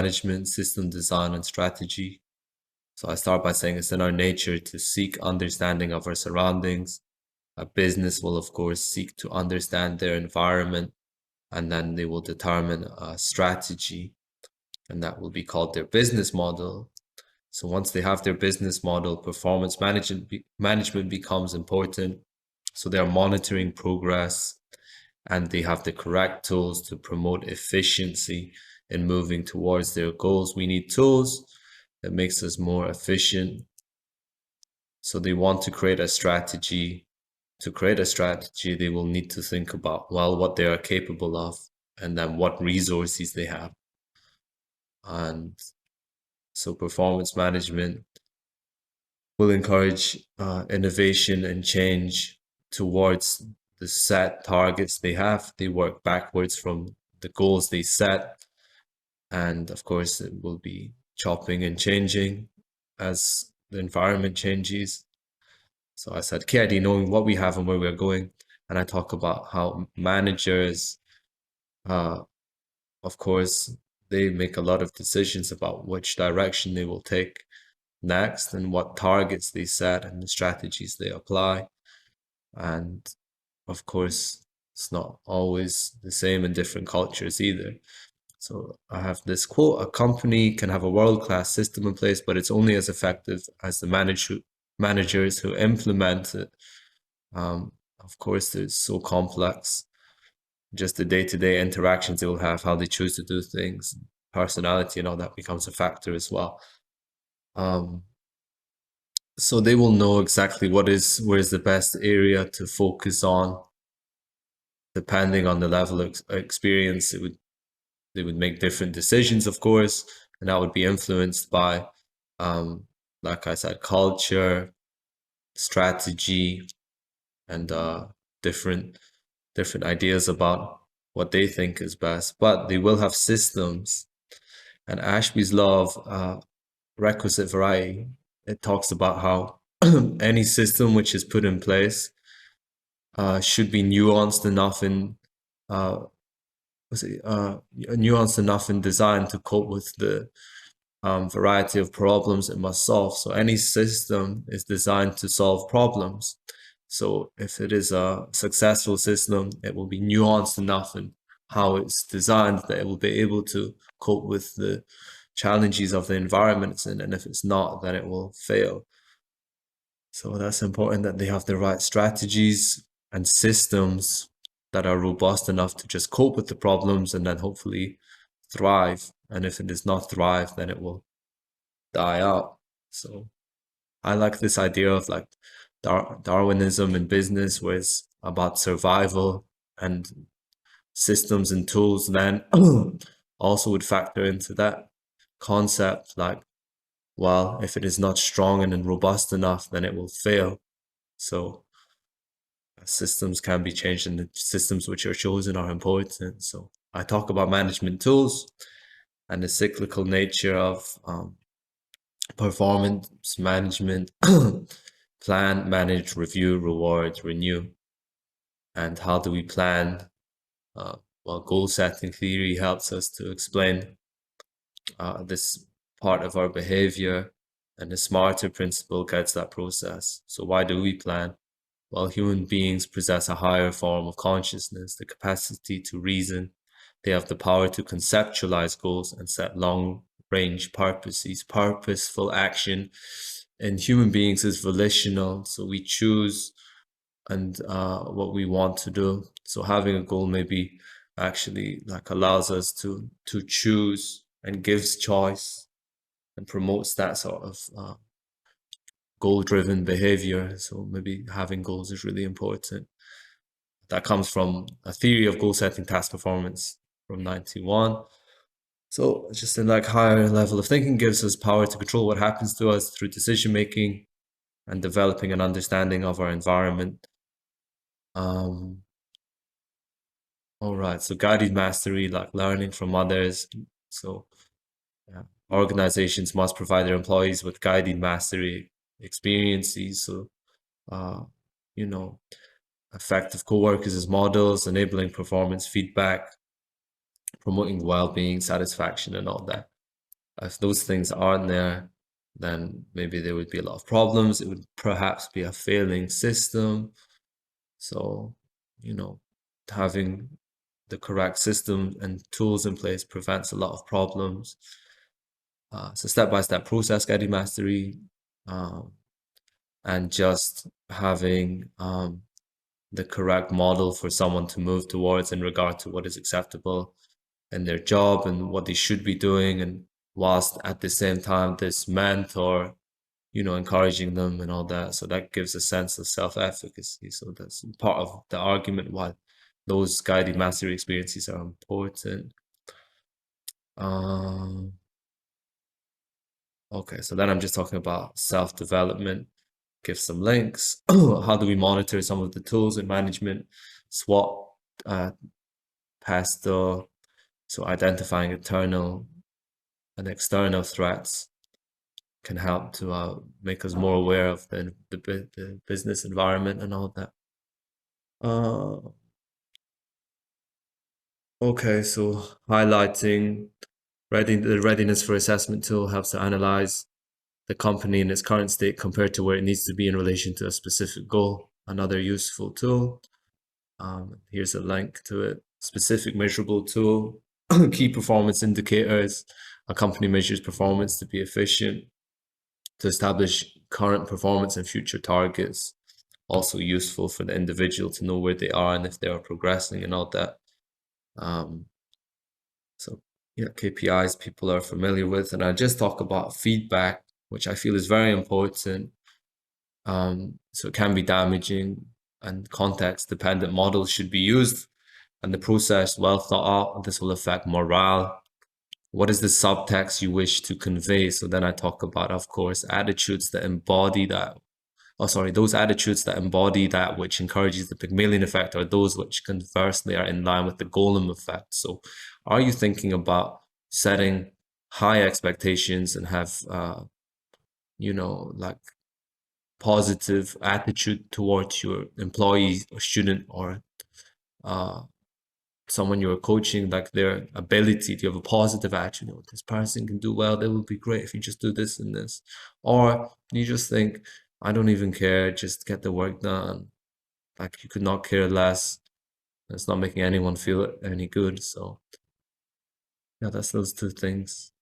management, system design, and strategy. So I start by saying it's in our nature to seek understanding of our surroundings. A business will, of course, seek to understand their environment, and then they will determine a strategy, and that will be called their business model. So once they have their business model, performance management becomes important. So they are monitoring progress, and they have the correct tools to promote efficiency in moving towards their goals. We need tools that makes us more efficient. So they want to create a strategy. To create a strategy, they will need to think about, well, what they are capable of, and then what resources they have. And so performance management will encourage innovation and change towards the set targets they have. They work backwards from the goals they set. And of course, it will be chopping and changing as the environment changes. So I said, key idea, knowing what we have and where we're going. And I talk about how managers, of course, they make a lot of decisions about which direction they will take next and what targets they set and the strategies they apply. And of course, it's not always the same in different cultures either. So I have this quote: a company can have a world-class system in place, but it's only as effective as the managers who implement it. Of course, it's so complex. Just the day-to-day interactions they will have, how they choose to do things, personality and all that becomes a factor as well. So they will know exactly where is the best area to focus on. Depending on the level of experience, they would make different decisions, of course, and that would be influenced by, like I said, culture, strategy, and different ideas about what they think is best. But they will have systems, and Ashby's law of requisite variety, it talks about how any system which is put in place should be nuanced enough in nuanced enough in design to cope with the variety of problems it must solve. So any system is designed to solve problems. So if it is a successful system, it will be nuanced enough in how it's designed that it will be able to cope with the challenges of the environment it's in. And if it's not, then it will fail. So that's important that they have the right strategies and systems that are robust enough to just cope with the problems and then hopefully thrive. And if it does not thrive, then it will die out. So I like this idea of like Darwinism in business, where it's about survival, and systems and tools then also would factor into that concept. Like, well, if it is not strong and robust enough, then it will fail. So systems can be changed, and the systems which are chosen are important. So I talk about management tools and the cyclical nature of performance management. Plan, manage, review, reward, renew. And how do we plan? Well, goal setting theory helps us to explain this part of our behavior, and the smarter principle guides that process. So why do we plan? Well, human beings possess a higher form of consciousness, the capacity to reason. They have the power to conceptualize goals and set long-range purposes. Purposeful action in human beings is volitional, so we choose and what we want to do. So having a goal maybe actually like allows us to choose and gives choice and promotes that sort of goal-driven behavior. So maybe having goals is really important. That comes from a theory of goal setting task performance from 91. So just a like higher level of thinking gives us power to control what happens to us through decision making and developing an understanding of our environment. All right, so guided mastery, like learning from others. So organizations must provide their employees with guided mastery experiences. So, you know, effective co-workers as models, enabling performance feedback, promoting well-being, satisfaction, and all that. If those things aren't there, then maybe there would be a lot of problems. It would perhaps be a failing system. So, you know, having the correct system and tools in place prevents a lot of problems. So step-by-step process guiding mastery, um, and just having the correct model for someone to move towards in regard to what is acceptable in their job and what they should be doing, and whilst at the same time this mentor, encouraging them and all that. So that gives a sense of self-efficacy. So that's part of the argument why those guided mastery experiences are important. Um, okay, so then I'm just talking about self-development. Give some links. How do we monitor some of the tools in management? SWOT, PESTO, so identifying internal and external threats can help to make us more aware of the business environment and all that. Okay, so highlighting the readiness for assessment tool helps to analyze the company in its current state compared to where it needs to be in relation to a specific goal. Another useful tool. Here's a link to it. Specific measurable tool. Key performance indicators. A company measures performance to be efficient, to establish current performance and future targets. Also useful for the individual to know where they are and if they are progressing and all that. So yeah, KPIs people are familiar with. And I just talk about feedback, which I feel is very important. So it can be damaging, and context-dependent models should be used, and the process well thought out. This will affect morale. What is the subtext you wish to convey? So then I talk about, of course, attitudes that embody that. Oh, sorry, those attitudes that embody that which encourages the Pygmalion effect are those which conversely are in line with the Golem effect. So are you thinking about setting high expectations and have, like positive attitude towards your employee or student or someone you're coaching, like their ability to have a positive attitude? This person can do well, they will be great if you just do this and this. Or you just think, I don't even care, just get the work done. Like you could not care less. It's not making anyone feel any good. So yeah, that's those two things.